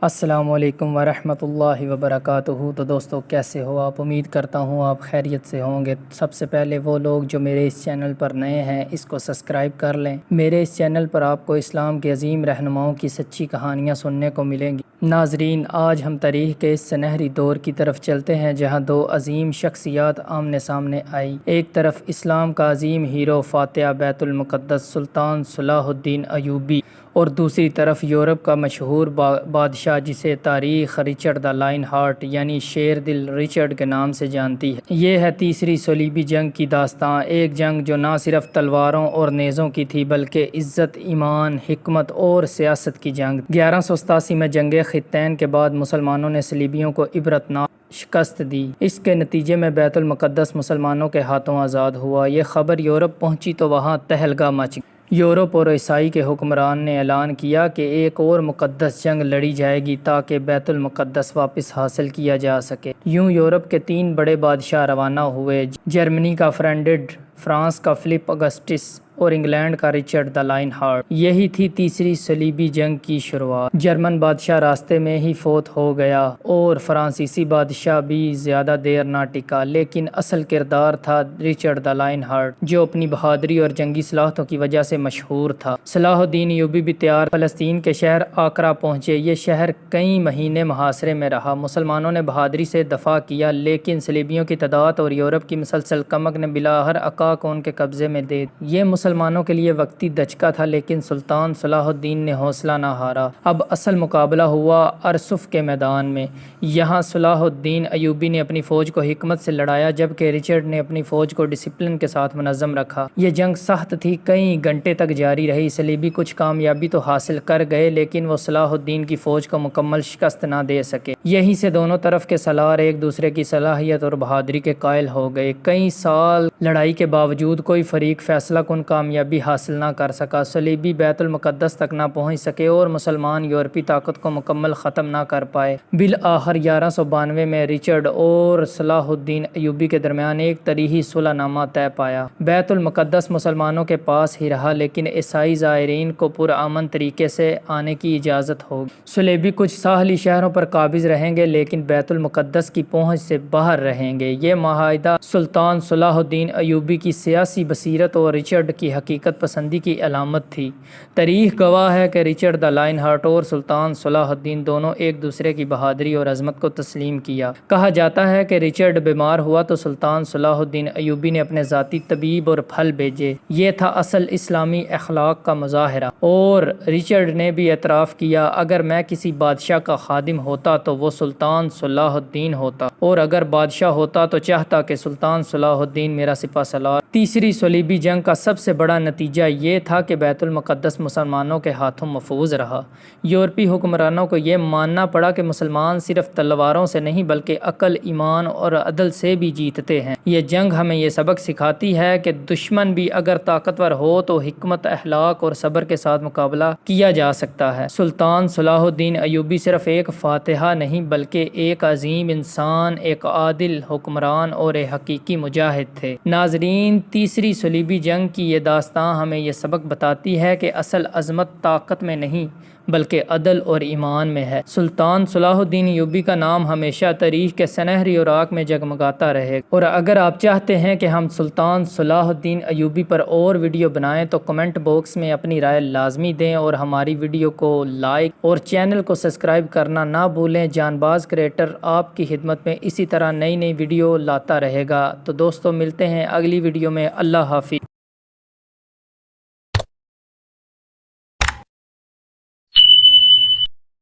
السلام علیکم ورحمۃ اللہ وبرکاتہ۔ تو دوستو کیسے ہو آپ؟ امید کرتا ہوں آپ خیریت سے ہوں گے۔ سب سے پہلے وہ لوگ جو میرے اس چینل پر نئے ہیں اس کو سبسکرائب کر لیں۔ میرے اس چینل پر آپ کو اسلام کے عظیم رہنماؤں کی سچی کہانیاں سننے کو ملیں گی۔ ناظرین، آج ہم تاریخ کے اس سنہری دور کی طرف چلتے ہیں جہاں دو عظیم شخصیات آمنے سامنے آئی۔ ایک طرف اسلام کا عظیم ہیرو فاتح بیت المقدس سلطان صلاح الدین ایوبی، اور دوسری طرف یورپ کا مشہور بادشاہ جسے تاریخ رچرڈ دی لائن ہارٹ یعنی شیر دل رچرڈ کے نام سے جانتی ہے۔ یہ ہے تیسری صلیبی جنگ کی داستان، ایک جنگ جو نہ صرف تلواروں اور نیزوں کی تھی بلکہ عزت، ایمان، حکمت اور سیاست کی جنگ۔ 1187 میں جنگ خطین کے بعد مسلمانوں نے صلیبیوں کو عبرتناک شکست دی۔ اس کے نتیجے میں بیت المقدس مسلمانوں کے ہاتھوں آزاد ہوا۔ یہ خبر یورپ پہنچی تو وہاں تہلکہ مچ گئی۔ یورپ اور عیسائی کے حکمران نے اعلان کیا کہ ایک اور مقدس جنگ لڑی جائے گی تاکہ بیت المقدس واپس حاصل کیا جا سکے۔ یوں یورپ کے 3 بڑے بادشاہ روانہ ہوئے، جرمنی کا فرڈینڈ، فرانس کا فلپ اگسٹس اور انگلینڈ کا رچرڈ دی لائن ہارٹ۔ یہی تھی تیسری صلیبی جنگ کی شروعات۔ جرمن بادشاہ راستے میں ہی فوت ہو گیا اور فرانسیسی بادشاہ بھی زیادہ دیر نہ ٹکا، لیکن اصل کردار تھا رچرڈ دی لائن ہارٹ جو اپنی بہادری اور جنگی صلاحیتوں کی وجہ سے مشہور تھا۔ صلاح الدین ایوبی بھی تیار فلسطین کے شہر آکرا پہنچے۔ یہ شہر کئی مہینے محاصرے میں رہا۔ مسلمانوں نے بہادری سے دفاع کیا لیکن صلیبیوں کی تعداد اور یورپ کی مسلسل کمک نے بلاخر عکا کو ان کے قبضے میں دے دیا۔ یہ مسلمانوں کے لیے وقتی دھچکا تھا لیکن سلطان صلاح الدین نے حوصلہ نہ ہارا۔ اب اصل مقابلہ ہوا ارسف کے میدان میں۔ یہاں صلاح الدین ایوبی نے اپنی فوج کو حکمت سے لڑایا جبکہ رچرڈ نے اپنی فوج کو ڈسپلن کے ساتھ منظم رکھا۔ یہ جنگ سخت تھی، کئی گھنٹے تک جاری رہی۔ صلیبی کچھ کامیابی تو حاصل کر گئے لیکن وہ صلاح الدین کی فوج کو مکمل شکست نہ دے سکے۔ یہیں سے دونوں طرف کے سالار ایک دوسرے کی صلاحیت اور بہادری کے قائل ہو گئے۔ کئی سال لڑائی کے باوجود کوئی فریق فیصلہ کن کامیابی حاصل نہ کر سکا۔ صلیبی بیت المقدس تک نہ پہنچ سکے اور مسلمان یورپی طاقت کو مکمل ختم نہ کر پائے۔ بالآخر 1192 میں رچرڈ اور صلاح الدین ایوبی کے درمیان ایک تاریخی صلح نامہ طے پایا۔ بیت المقدس مسلمانوں کے پاس ہی رہا لیکن عیسائی زائرین کو پرامن طریقے سے آنے کی اجازت ہوگی۔ صلیبی کچھ ساحلی شہروں پر قابض رہیں گے لیکن بیت المقدس کی پہنچ سے باہر رہیں گے۔ یہ معاہدہ سلطان صلاح الدین ایوبی کی سیاسی بصیرت اور رچرڈ کی حقیقت پسندی کی علامت تھی۔ تاریخ گواہ ہے کہ رچرڈ دی لائن ہارٹ اور سلطان صلاح الدین دونوں ایک دوسرے کی بہادری اور عظمت کو تسلیم کیا۔ کہا جاتا ہے کہ رچرڈ بیمار ہوا تو سلطان صلاح الدین ایوبی نے اپنے ذاتی طبیب اور پھل بھیجے۔ یہ تھا اصل اسلامی اخلاق کا مظاہرہ۔ اور رچرڈ نے بھی اعتراف کیا، اگر میں کسی بادشاہ کا خادم ہوتا تو وہ سلطان صلاح الدین ہوتا، اور اگر بادشاہ ہوتا تو چاہتا کہ سلطان صلاح الدین میرا سپہ سالار۔ تیسری صلیبی جنگ کا سب سے بڑا نتیجہ یہ تھا کہ بیت المقدس مسلمانوں کے ہاتھوں محفوظ رہا۔ یورپی حکمرانوں کو یہ ماننا پڑا کہ مسلمان صرف تلواروں سے نہیں بلکہ عقل، ایمان اور عدل سے بھی جیتتے ہیں۔ یہ جنگ ہمیں یہ سبق سکھاتی ہے کہ دشمن بھی اگر طاقتور ہو تو حکمت، اخلاق اور صبر کے ساتھ مقابلہ کیا جا سکتا ہے۔ سلطان صلاح الدین ایوبی صرف ایک فاتح نہیں بلکہ ایک عظیم انسان، ایک عادل حکمران اور ایک حقیقی مجاہد تھے۔ ناظرین، تیسری صلیبی جنگ کی یہ داستان ہمیں یہ سبق بتاتی ہے کہ اصل عظمت طاقت میں نہیں بلکہ عدل اور ایمان میں ہے۔ سلطان صلاح الدین ایوبی کا نام ہمیشہ تاریخ کے سنہری اوراق میں جگمگاتا رہے۔ اور اگر آپ چاہتے ہیں کہ ہم سلطان صلاح الدین ایوبی پر اور ویڈیو بنائیں تو کمنٹ باکس میں اپنی رائے لازمی دیں اور ہماری ویڈیو کو لائک اور چینل کو سبسکرائب کرنا نہ بھولیں۔ جان باز کریٹر آپ کی خدمت میں اسی طرح نئی ویڈیو لاتا رہے گا۔ تو دوستو ملتے ہیں اگلی ویڈیو میں۔ اللہ حافظ۔